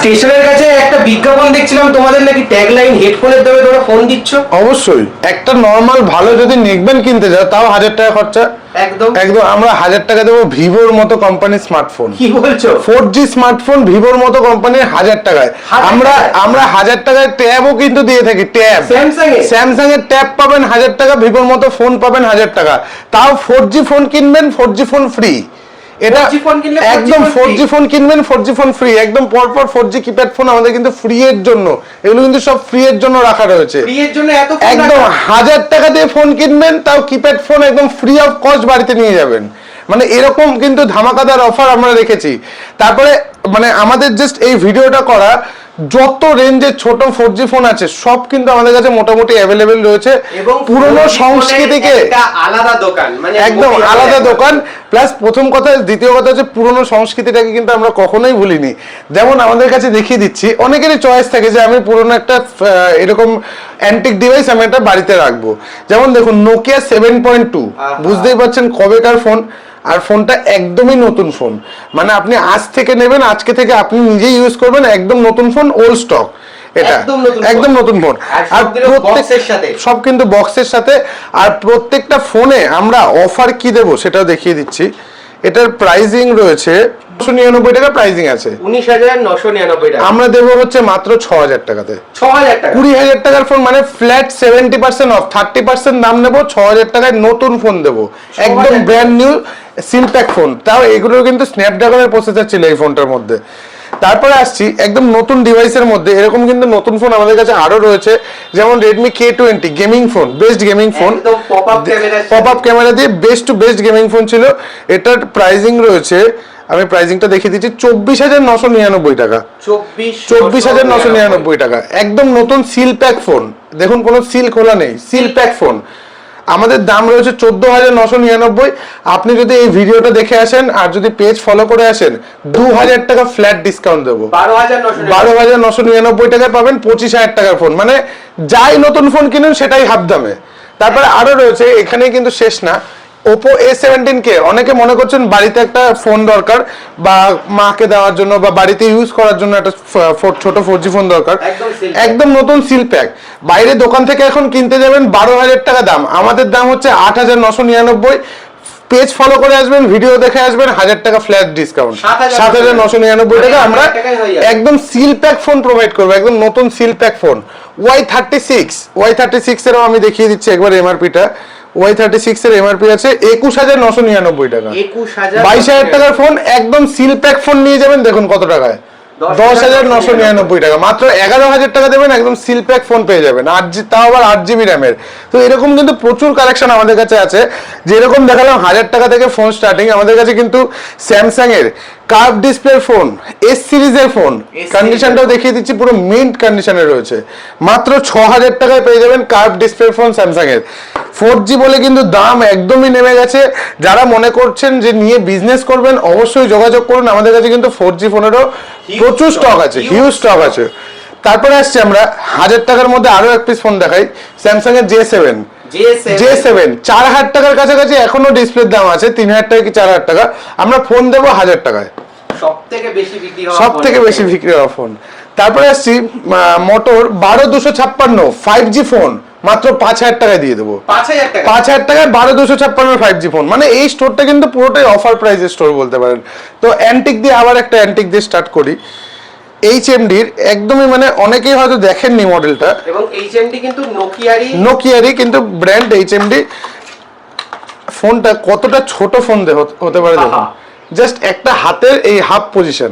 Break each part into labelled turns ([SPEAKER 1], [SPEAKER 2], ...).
[SPEAKER 1] স্টেশনের কাছে একটা বিজ্ঞাপন দেখছিলাম তোমাদের নাকি ট্যাগলাইন হেডফোনের দামে তোমরা ফোন দিচ্ছ।
[SPEAKER 2] অবশ্যই একটা নরমাল ভালো যদি নেকব্যান্ড কিনতে যাও তাও 1000 টাকা খরচা।
[SPEAKER 1] একদম
[SPEAKER 2] একদম আমরা 1000 টাকা দেবো ভিভোর মতো কোম্পানির স্মার্টফোন।
[SPEAKER 1] কি বলছো?
[SPEAKER 2] 4G স্মার্টফোন ভিভোর মতো কোম্পানির 1000 টাকায়। আমরা 1000 টাকায় ট্যাবও কিন্তু দিয়ে থাকি। ট্যাব স্যামসাং এর ট্যাব পাবেন 1000 টাকা, ভিভোর মতো ফোন পাবেন 1000 টাকা। তাও 4G ফোন কিনবেন 4G ফোন ফ্রি। এটা একদম 4G ফোন কিনবেন 4G ফোন ফ্রি। একদম পরপর 4G কিপ্যাড ফোন আমাদের কিন্তু ফ্রি এর জন্য, এগুলো কিন্তু সব ফ্রি এর জন্য রাখা রয়েছে।
[SPEAKER 1] ফ্রি এর জন্য এত
[SPEAKER 2] একদম 1000 টাকা দিয়ে ফোন কিনবেন তাও কিপ্যাড ফোন একদম ফ্রি অফ কস্ট বাড়িতে নিয়ে যাবেন। মানে এরকম কিন্তু ধামাকাদার অফার আমরা রেখেছি। তারপরে মানে আমাদের জাস্ট এই ভিডিওটা করা যত রেঞ্জের ছোট 4G ফোন আছে সব কিন্তু আমাদের কাছে মোটামুটি অ্যাভেলেবেল রয়েছে।
[SPEAKER 1] এবং
[SPEAKER 2] পুরনো সংস্কৃতিকে
[SPEAKER 1] একটা আলাদা দোকান, মানে
[SPEAKER 2] একদম আলাদা দোকান। প্লাস প্রথম কথা, দ্বিতীয় কথা হচ্ছে পুরনো সংস্কৃতিটাকে কিন্তু আমরা কখনোই ভুলিনি। যেমন আমাদের কাছে দেখিয়ে দিচ্ছি, অনেকেরই চয়েস থাকে যে আমি পুরনো একটা এরকম অ্যান্টিক ডিভাইস আমি একটা বাড়িতে রাখবো। যেমন দেখুন নোকিয়া 7.2, বুঝতেই পারছেন কবেকার ফোন। আর ফোনটা একদমই নতুন ফোন, মানে আপনি আজ থেকে নেবেন, আজকে থেকে আপনি নিজেই ইউজ করবেন, একদম নতুন ফোন, ওল্ড স্টক। এটা একদম নতুন ফোন। আর সব কিন্তু বক্সের সাথে। আর প্রত্যেকটা ফোনে আমরা অফার কি দেবো সেটাও দেখিয়ে দিচ্ছি। এটার প্রাইসিং রয়েছে 999 টাকা প্রাইসিং আছে।
[SPEAKER 1] 19,999 টাকা
[SPEAKER 2] আমরা দেবো হচ্ছে মাত্র 6000 টাকাতে।
[SPEAKER 1] 6000 টাকা
[SPEAKER 2] 20,000 টাকার ফোন, মানে ফ্ল্যাট 70% অফ, 30% দাম নেবো। 6000 টাকায় নতুন ফোন দেবো, একদম ব্র্যান্ড নিউ সিলপ্যাক ফোন। তাও এগুলোর কিন্তু স্ন্যাপড্রাগনের প্রসেসর ছিল এই ফোনটার মধ্যে। তারপরে আসছি একদম নতুন ডিভাইসের মধ্যে, এরকম কিন্তু নতুন ফোন আমাদের কাছে আরো রয়েছে। যেমন Redmi K20 gaming phone, best gaming phone, pop up camera দিয়ে best to best gaming phone ছিল। এটার প্রাইসিং রয়েছে, আমি প্রাইসিংটা দেখিয়ে দিচ্ছি, 24,999 টাকা। 24,999 টাকা একদম নতুন সিল প্যাক ফোন। দেখুন কোনো সিল খোলা নেই, সিল প্যাক ফোন। আমাদের দাম রয়েছে 14,999। আপনি যদি এই ভিডিওটা দেখে আসেন আর যদি পেজ ফলো করে আসেন 2000 টাকা ফ্ল্যাট ডিসকাউন্ট দেবো। 12,999 টাকায় পাবেন 25,000 টাকার ফোন। মানে যাই নতুন ফোন কিনুন সেটাই হাফ দামে। তারপরে আরো রয়েছে, এখানে কিন্তু শেষ না, Oppo A17 অনেকে মনে করছেন বাড়িতে একটা ফোন দরকার, বা মাকে দেওয়ার জন্য বা বাড়িতে ইউজ করার জন্য একটা ছোট 4G ফোন দরকার। একদম নতুন সিল প্যাক। বাইরে দোকান থেকে এখন কিনতে যাবেন 12,000 টাকা দাম, আমাদের দাম হচ্ছে 8,999। পেজ ফলো করে আসবেন, ভিডিও দেখে আসবেন, 1000 টাকা ফ্ল্যাট ডিসকাউন্ট, 7,999 টাকা। আমরা একদম সিল প্যাক ফোন প্রোভাইড করবো, একদম নতুন সিল প্যাক ফোন। Y36 এরও আমি দেখিয়ে দিচ্ছি একবার এমআরপিটা। Y36 এর এমআরপি আছে 21,999 টাকা। 22,000 টাকার ফোন, একদম সিল প্যাক ফোন নিয়ে যাবেন, দেখুন কত টাকায়, 10,999 টাকা। মাত্র 11,000 টাকা দেবেন, একদম সিল প্যাক ফোন পেয়ে যাবেন, তাও আবার 8GB র্যামের। তো এরকম কিন্তু প্রচুর কালেকশন আমাদের কাছে আছে। যেরকম দেখালাম 1000 টাকা থেকে ফোন স্টার্টিং। আমাদের কাছে কিন্তু স্যামসাং এর কার্ভ ডিসপ্লে ফোন, এস সিরিজের ফোন, কন্ডিশনটাও দেখিয়ে দিচ্ছি, পুরো মিন্ট কন্ডিশনে রয়েছে। মাত্র 6,000 টাকায় পেয়ে যাবেন কার্ভ ডিসপ্লে ফোন স্যামসাং এর। 4G বলে কিন্তু দাম একদমই নেমে গেছে। যারা মনে করছেন যে নিয়ে বিজনেস করবেন অবশ্যই যোগাযোগ করুন, আমাদের কাছে কিন্তু 4G ফোনেরও প্রচুর স্টক আছে, হিউজ স্টক আছে। তারপরে আসছে আমরা 1000 টাকার মধ্যে আরো এক পিস ফোন দেখাই, স্যামসাং এর J7 4,000 টাকার কাছাকাছি এখনো ডিসপ্লের দাম আছে, 3,000 টাকা কি 4,000 টাকা। আমরা ফোন দেবো 1000 টাকায়, সব থেকে বেশি বিক্রি হওয়া ফোন। তারপরে আসছি মোটর 12256 5G ফোন, মাত্র 5,000 টাকায় দিয়ে দেবো। 5,000 টাকায় 12256 5G ফোন। মানে এই স্টোরটা কিন্তু পুরোটাই অফার প্রাইসের স্টোর বলতে পারেন। তো অ্যান্টিক দিয়ে আবার একটা অ্যান্টিক দিয়ে স্টার্ট করি। HMDর একদমই, মানে অনেকেই হয়তো দেখেননি মডেলটা,
[SPEAKER 1] এবং HMD কিন্তু
[SPEAKER 2] নোকিয়ারই কিন্তু ব্র্যান্ড HMD। ফোনটা কতটা ছোট ফোন হতে পারে দেখুন, জাস্ট একটা হাতের এই হাফ পজিশন।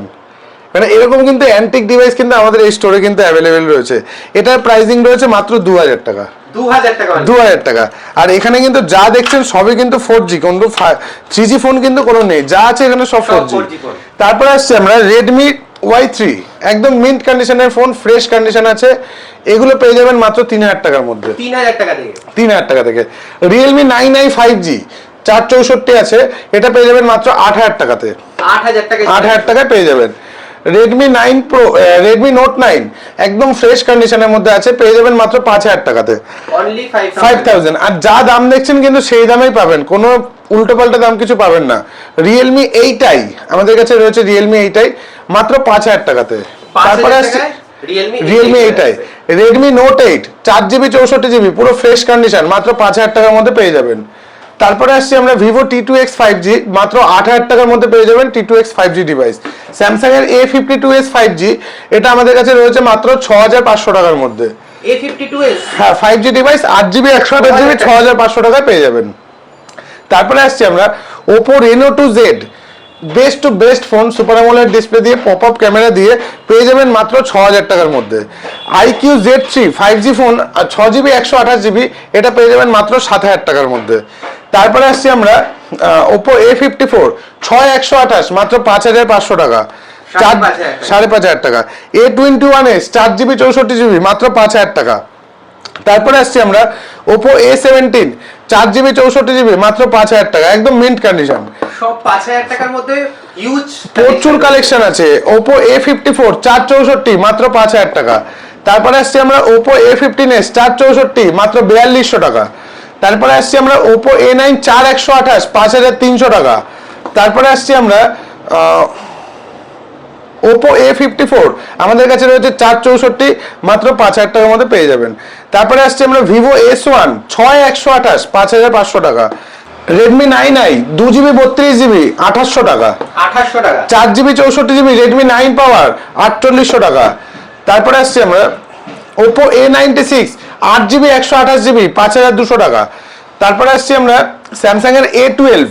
[SPEAKER 2] মানে এরকম কিন্তু অ্যান্টিক ডিভাইস কিন্তু আমাদের এই স্টোরে কিন্তু অ্যাভেলেবেল রয়েছে। এটার প্রাইসিং রয়েছে মাত্র 2,000 টাকা। 2,000 টাকা। আর এখানে কিন্তু যা দেখছেন সবই কিন্তু 4G, কিন্তু 3G ফোন কিন্তু কোনো নেই, যা আছে এখানে সব 4G। তারপরে আসছে আমরা Redmi Y3, একদম মিন্ট কন্ডিশনের ফোন, ফ্রেশ কন্ডিশন আছে। এগুলো পেয়ে যাবেন মাত্র 3,000 টাকার মধ্যে। 3,000 টাকা থেকে। Realme 9i 5G 464 আছে, এটা পেয়ে যাবেন মাত্র 8,000 টাকাতে। 8,000 টাকায় পেয়ে যাবেন। Redmi 9 Pro, Redmi Note 9 একদম ফ্রেশ কন্ডিশনের মধ্যে আছে, পেয়ে যাবেন মাত্র 5,000 টাকাতে, 5,000। আর যা দাম দেখছেন কিন্তু সেই দামেই পাবেন, কোনো উল্টো পাল্টা দাম কিছু পাবেন না। Realme 8i আমাদের কাছে রয়েছে, Realme 8i মাত্র 5,000 টাকাতে। তারপরে আসছে রিয়েলমি এইটাই রেডমি নোট 8 4GB 64GB পুরো ফ্রেশ কন্ডিশন মাত্র 5000 টাকার মধ্যে পেয়ে যাবেন। তারপরে আসছি আমরা ভিভো T2X 5G মাত্র 8000 টাকার মধ্যে পেয়ে যাবেন T2X 5G ডিভাইস। স্যামসাং এর A52s 5G এটা আমাদের কাছে রয়েছে মাত্র 6500 টাকার মধ্যে।
[SPEAKER 1] A52s
[SPEAKER 2] হ্যাঁ 5G ডিভাইস 8GB 128GB 6500 টাকায় পেয়ে যাবেন। তারপরে আসছি আমরা Oppo Reno 2Z best to best phone super AMOLED display দিয়ে পপ আপ ক্যামেরা দিয়ে পেয়ে যাবেন মাত্র 6000 টাকার মধ্যে। IQ Z3 5G phone 6GB 128GB এটা পেয়ে যাবেন মাত্র 7000 টাকার মধ্যে। তারপরে আসছি আমরা Oppo A54 6128 মাত্র 5500 টাকা 5500 টাকা। A21s 4GB 64GB মাত্র 5000 টাকা। তারপরে আসছি আমরা Oppo A17 4GB 64GB মাত্র 5000 টাকা একদম মিন্ট কন্ডিশন।
[SPEAKER 1] সব 5000 টাকার মধ্যে হিউজ
[SPEAKER 2] প্রচুর কালেকশন আছে। Oppo A54 464 মাত্র 5000 টাকা। তারপরে আসছি আমরা Oppo A15s 464 মাত্র 4200 টাকা। তারপরে আসছি আমরা Oppo A9 4128 5300 টাকা। তারপরে আসছি আমরা Oppo A54 আমাদের কাছে রয়েছে 464 মাত্র 5000 টাকার মধ্যে পেয়ে যাবেন। তারপরে আসছে আমরা Vivo S1 6128 5500 টাকা। Redmi 9i 2GB 32GB 2800 টাকা 4GB 64GB Redmi 9 পাওয়ার 4800 টাকা। তারপরে আসছে আমরা Oppo A96 8GB 128GB 5200 টাকা। তারপরে আসছি আমরা Samsung এর A12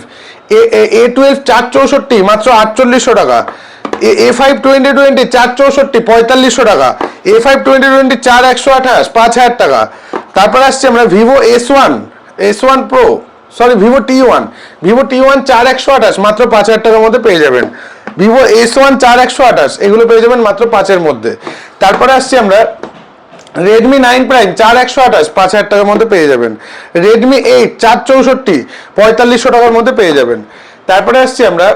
[SPEAKER 2] 464 মাত্র 4800 টাকা। A5 2020 464 4500 টাকা। A5 2020 4128 5000 টাকা। তারপরে আসছে আমরা Vivo S1 Pro Vivo T1 4128 মাত্র 5000 টাকার মধ্যে পেয়ে যাবেন। Vivo S1 4128 এগুলো পেয়ে যাবেন মাত্র 5 এর মধ্যে। তারপরে আসছি আমরা Redmi 9 Prime 4128 5000 টাকার মধ্যে পেয়ে যাবেন। Redmi 8 464 4500 টাকার মধ্যে পেয়ে যাবেন। তারপরে আসছি আমরা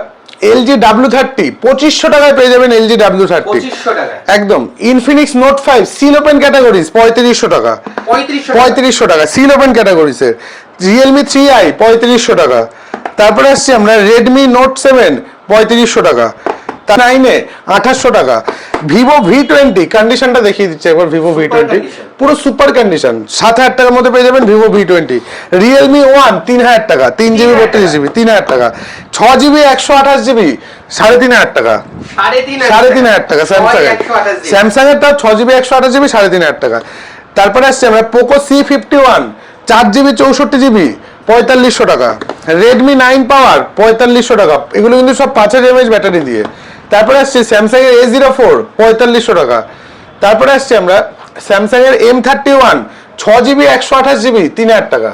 [SPEAKER 2] LG W30 2500 টাকায় পেয়ে যাবেন। LG W30
[SPEAKER 1] 2500 টাকা
[SPEAKER 2] একদম। Infinix Note 5 seal open categories 3500 টাকা 3500 টাকা সিল ওপেন ক্যাটাগরিজের। Realme 3i 3500 টাকা। তারপরে আসছি আমরা Redmi Note 7 3500 টাকা। তার 9 এ 2800 টাকা। Vivo V20 কন্ডিশনটা দেখিয়ে দিচ্ছি একবার। Vivo V20 পুরো সুপার কন্ডিশন 7000 টাকার মধ্যে পেয়ে যাবেন Vivo V20। Realme 1 3000 টাকা 3GB 32GB 3000 টাকা। 6GB 128GB 3500 টাকা 3500 টাকা। স্যামসাং এর তাও 6GB 128GB 3500 টাকা। তারপরে আসছে আমরা Poco C51 4GB 64GB 4500 টাকা। Redmi 9 পাওয়ার 4500 টাকা এগুলো কিন্তু সব 5000 mAh ব্যাটারি দিয়ে। তারপরে আসছে স্যামসাং এর A04 4500 টাকা। তারপরে আসছে আমরা স্যামসাং এর M31 6GB 128GB 3000 টাকা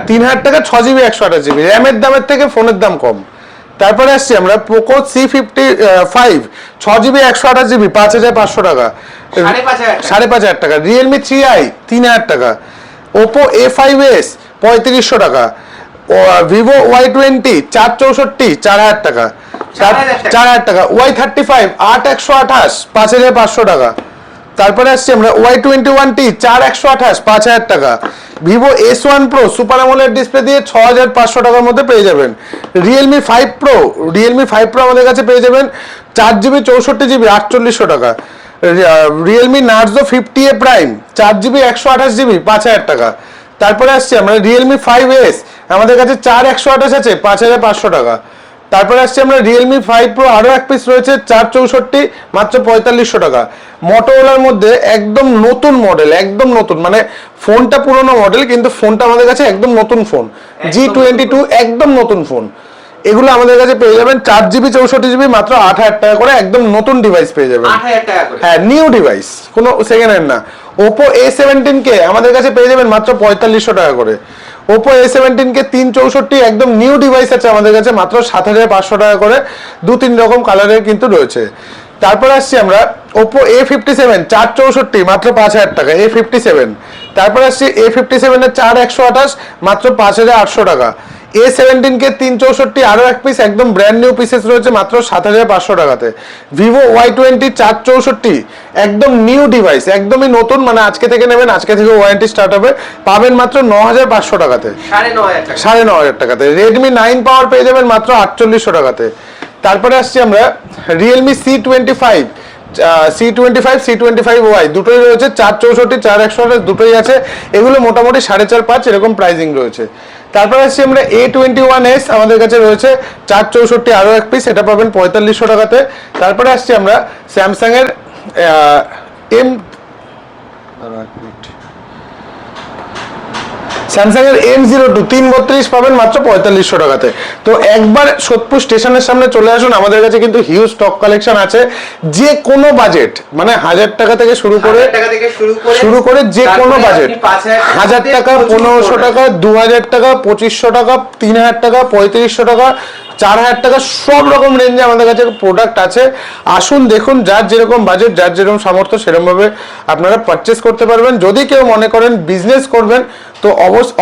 [SPEAKER 2] 3000 টাকা 6GB 128GB র্যামের দামের থেকে ফোনের দাম কম। তারপরে আসছি আমরা Poco C55 6GB 128GB 5500 টাকা 5500 টাকা। Realme 3i 3000 টাকা। Oppo A5s 3500 টাকা। Vivo Y20 464 4000 টাকা 4000 টাকা। Y35 8128 5500 টাকা। তারপরে আসছি আমরা Y21T 4128 5000 টাকা। Vivo S1 Pro super AMOLED display দিয়ে 6500 টাকার মধ্যে পেয়ে যাবেন। Realme 5 Pro আমাদের কাছে পেয়ে যাবেন 4GB 64GB 4800 টাকা। Realme Narzo 50A Prime 4GB 128GB 5000 টাকা। তারপরে আসছি আমরা Realme 5s আমাদের কাছে 4128 আছে 5500 টাকা। তারপরে আসছে আমরা Realme 5 Pro আরো এক পিস রয়েছে 464 মাত্র 4500 টাকা। Motorola মধ্যে একদম নতুন মডেল একদম নতুন মানে ফোনটা পুরনো মডেল কিন্তু ফোনটা আমাদের কাছে একদম নতুন ফোন G22 একদম নতুন ফোন। এগুলো আমাদের কাছে পেয়ে যাবেন 4GB 64GB মাত্র 8000 টাকা করে একদম নতুন ডিভাইস পেয়ে যাবেন
[SPEAKER 1] 8000 টাকা করে।
[SPEAKER 2] হ্যাঁ নিউ ডিভাইস কোনো সেকেন্ড হ্যান্ড না। Oppo A17 কে আমাদের কাছে পেয়ে যাবেন মাত্র 4500 টাকা করে। Oppo A17 কে 364 একদম নিউ ডিভাইস আছে আমাদের কাছে মাত্র 7500 টাকা করে 2-3 রকম কালারের কিন্তু রয়েছে। তারপর আসছি আমরা Oppo A57 464 মাত্র 5000 টাকা A57। তারপর আসছি A57 এর 4128 মাত্র 5800 টাকা। A17 কে 364 আরো এক পিস একদম ব্র্যান্ড নিউ পিসেস রয়েছে মাত্র 7500 টাকাতে। Vivo Y20 464 একদম নিউ ডিভাইস একদমই নতুন মানে আজকে থেকে নেবেন আজকে থেকে ওয়ারেন্টি স্টার্ট হবে পাবেন মাত্র 9500 টাকাতে 9500 টাকাতে। Redmi 9 পাওয়ার পেয়ে যাবেন মাত্র 4800 টাকাতে। তারপরে আসছি আমরা Realme C25 C25 C25Y দুটোই রয়েছে, 464 4/128 দুটোই আছে। এগুলো মোটামুটি 4.5 এরকম প্রাইসিং রয়েছে। তারপর আসছি আমরা A21s, আমাদের কাছে রয়েছে 464 আরো এক পিস, এটা পাবেন 4500 টাকাতে। তারপরে আসছি আমরা স্যামসাং এর স্যামসাং এর M02 332 পাবেন মাত্র 4500 টাকাতে। তো একবার সোদপুর স্টেশনের সামনে চলে আসুন, আমাদের কাছে কিন্তু হিউজ স্টক কালেকশন আছে। যে কোনো বাজেট, মানে 1000 টাকা থেকে শুরু করে যে কোনো বাজেট, 1000 টাকা, 1500 টাকা, 2000 টাকা, 2500 টাকা, 3000 টাকা, 3500 টাকা, 4000 টাকা, সব রকম রেঞ্জে আমাদের কাছে প্রোডাক্ট আছে। আসুন দেখুন, যার যেরকম বাজেট, যার যেরকম সামর্থ্য, সেরকম ভাবে আপনারা পারচেস করতে পারবেন। যদি কেউ মনে করেন বিজনেস করবেন তো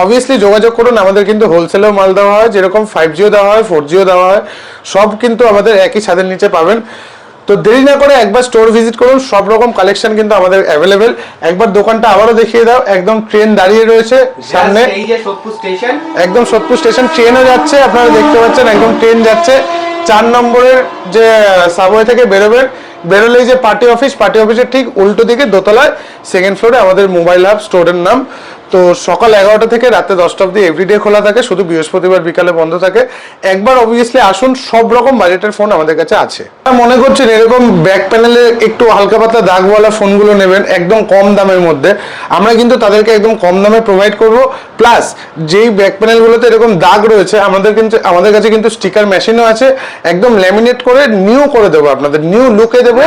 [SPEAKER 2] অবভিয়াসলি যোগাযোগ করুন। আমাদের কিন্তু হোলসেলেও মাল দেওয়া হয়, যেরকম 5Gও দেওয়া হয়, 4Gও দেওয়া হয়, সব কিন্তু আমাদের একই ছাদের নিচে পাবেন। তো দেরি না করে একবার স্টোর ভিজিট করুন, সব রকম কালেকশন কিন্তু আমাদের অ্যাভেলেবেল। একবার দোকানটা আবারও দেখিয়ে দাও। একদম ট্রেন দাঁড়িয়ে রয়েছে সামনে, একদম সোদপুর স্টেশন, ট্রেনও যাচ্ছে, আপনারা দেখতে পাচ্ছেন একদম ট্রেন যাচ্ছে। 4 নম্বরের যে সাবওয়ে থেকে বেরোলেই যে পার্টি অফিসের ঠিক উল্টো দিকে দোতলায় 2nd ফ্লোরে আমাদের মোবাইল হাব স্টোরের নাম। তো সকাল 11টা থেকে রাতে 10টা অবধি এভরিডে খোলা থাকে, শুধু বৃহস্পতিবার বিকালে বন্ধ থাকে। একবার অবভিয়াসলি আসুন, সব রকম বাজেটের ফোন আমাদের কাছে আছে। মনে করছেন এরকম ব্যাক প্যানেলে একটু হালকা পাতলা দাগওয়ালা ফোনগুলো নেবেন একদম কম দামের মধ্যে, আমরা কিন্তু তাদেরকে একদম কম দামে প্রোভাইড করব। প্লাস যেই ব্যাক প্যানেলগুলোতে এরকম দাগ রয়েছে, আমাদের কাছে কিন্তু স্টিকার মেশিনও আছে, একদম ল্যামিনেট করে নিউ করে দেবো, আপনাদের নিউ লুকে দেবো,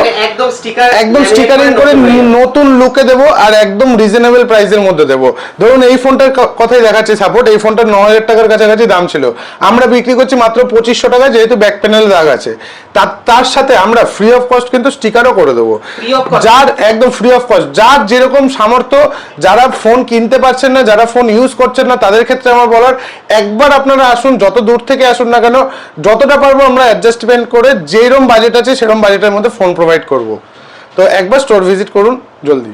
[SPEAKER 2] একদম স্টিকারিং করে নতুন লুকে দেবো, আর একদম রিজনেবল প্রাইসের মধ্যে দেবো। ধরুন এই ফোনটার কথাই দেখাচ্ছি, সাপোর্ট এই ফোনটার 9000 টাকার কাছাকাছি দাম ছিল, আমরা বিক্রি করছি মাত্র 2500 টাকা, যেহেতু ব্যাক প্যানেল দাগ আছে। তার সাথে আমরা ফ্রি অফ কস্ট কিন্তু স্টিকারও করে দেবো, যার একদম ফ্রি অফ কস্ট, যার যেরকম সামর্থ্য, যারা ফোন কিনতে পারছেন না, যারা ফোন ইউজ করছেন না, তাদের ক্ষেত্রে আমার বলার, একবার আপনারা আসুন, যত দূর থেকে আসুন না কেন, যতটা পারবো আমরা অ্যাডজাস্টমেন্ট করে যেরকম বাজেট আছে সেরকম বাজেটের মধ্যে ফোন প্রোভাইড করব। তো একবার স্টোর ভিজিট করুন জলদি।